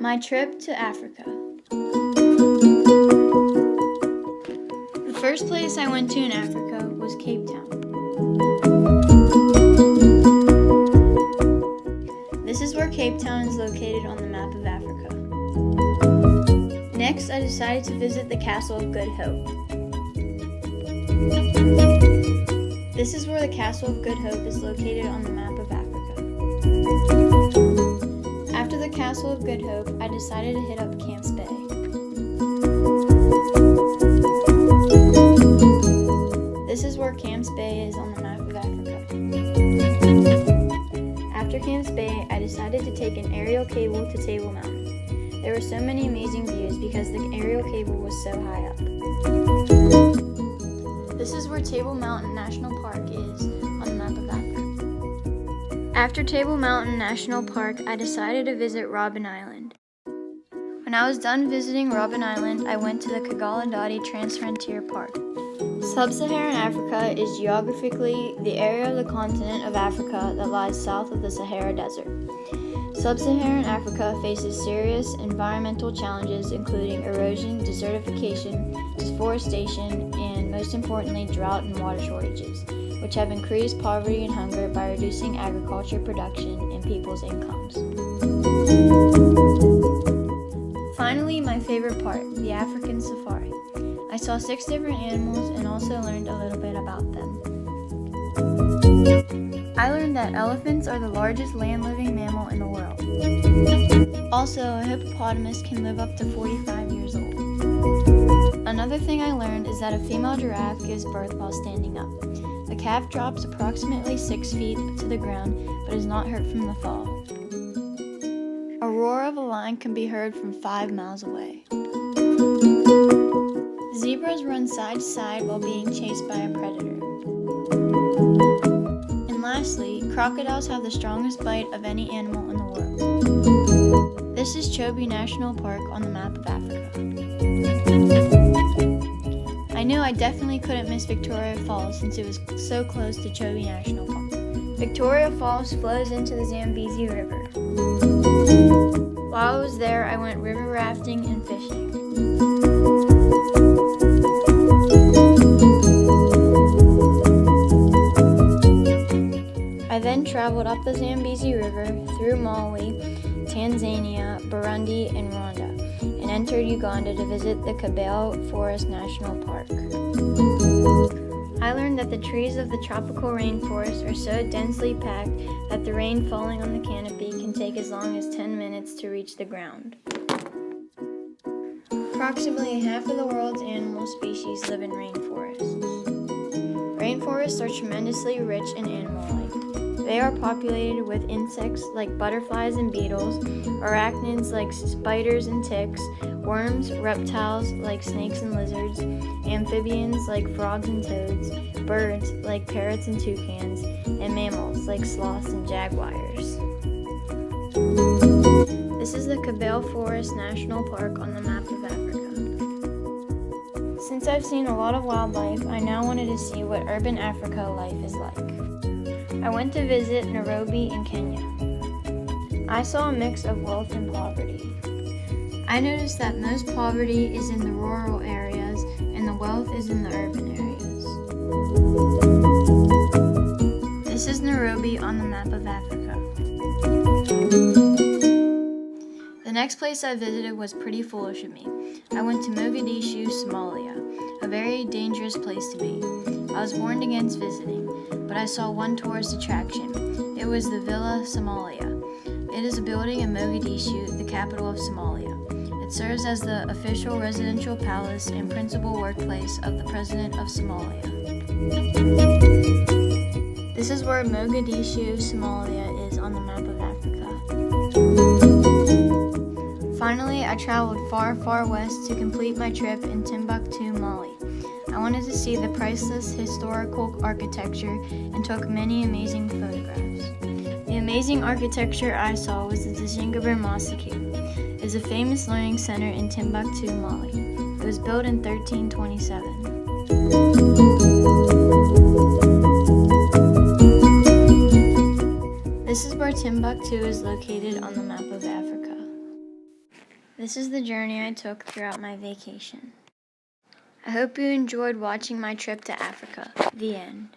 My trip to Africa. The first place I went to in Africa was Cape Town. This is where Cape Town is located on the map of Africa. Next, I decided to visit the Castle of Good Hope. This is where the Castle of Good Hope is located on the map of Africa. After the Castle of Good Hope, I decided to hit up Camps Bay. This is where Camps Bay is on the map of Africa. After Camps Bay, I decided to take an aerial cable to Table Mountain. There were so many amazing views because the aerial cable was so high up. This is where Table Mountain National Park is on the map of Africa. After Table Mountain National Park, I decided to visit Robben Island. When I was done visiting Robben Island, I went to the Kagalandati Transfrontier Park. Sub-Saharan Africa is geographically the area of the continent of Africa that lies south of the Sahara Desert. Sub-Saharan Africa faces serious environmental challenges including erosion, desertification, deforestation, and most importantly, drought and water shortages, which have increased poverty and hunger by reducing agriculture production and people's incomes. Finally, my favorite part, the African safari. I saw 6 different animals and also learned a little bit about them. I learned that elephants are the largest land-living mammal in the world. Also, a hippopotamus can live up to 45 years old. Another thing I learned is that a female giraffe gives birth while standing up. The calf drops approximately 6 feet to the ground, but is not hurt from the fall. A roar of a lion can be heard from 5 miles away. Zebras run side to side while being chased by a predator. And lastly, crocodiles have the strongest bite of any animal in the world. This is Chobe National Park on the map of Africa. I knew I definitely couldn't miss Victoria Falls since it was so close to Chobe National Park. Victoria Falls flows into the Zambezi River. While I was there, I went river rafting and fishing. I then traveled up the Zambezi River through Malawi, Tanzania, Burundi, and Rwanda, and entered Uganda to visit the Kabale Forest National Park. I learned that the trees of the tropical rainforest are so densely packed that the rain falling on the canopy can take as long as 10 minutes to reach the ground. Approximately half of the world's animal species live in rainforests. Rainforests are tremendously rich in animal life. They are populated with insects like butterflies and beetles, arachnids like spiders and ticks, worms, reptiles like snakes and lizards, amphibians like frogs and toads, birds like parrots and toucans, and mammals like sloths and jaguars. This is the Kabale Forest National Park on the map of Africa. Since I've seen a lot of wildlife, I now wanted to see what urban Africa life is like. I went to visit Nairobi in Kenya. I saw a mix of wealth and poverty. I noticed that most poverty is in the rural areas and the wealth is in the urban areas. This is Nairobi on the map of Africa. The next place I visited was pretty foolish of me. I went to Mogadishu, Somalia, a very dangerous place to be. I was warned against visiting, but I saw one tourist attraction. It was the Villa Somalia. It is a building in Mogadishu, the capital of Somalia. It serves as the official residential palace and principal workplace of the President of Somalia. This is where Mogadishu, Somalia is on the map of Africa. Finally, I traveled far, far west to complete my trip in Timbuktu, Mali. I wanted to see the priceless historical architecture and took many amazing photographs. The amazing architecture I saw was the Zingiber Mosque. It is a famous learning center in Timbuktu, Mali. It was built in 1327. This is where Timbuktu is located on the map of Africa. This is the journey I took throughout my vacation. I hope you enjoyed watching my trip to Africa. The end.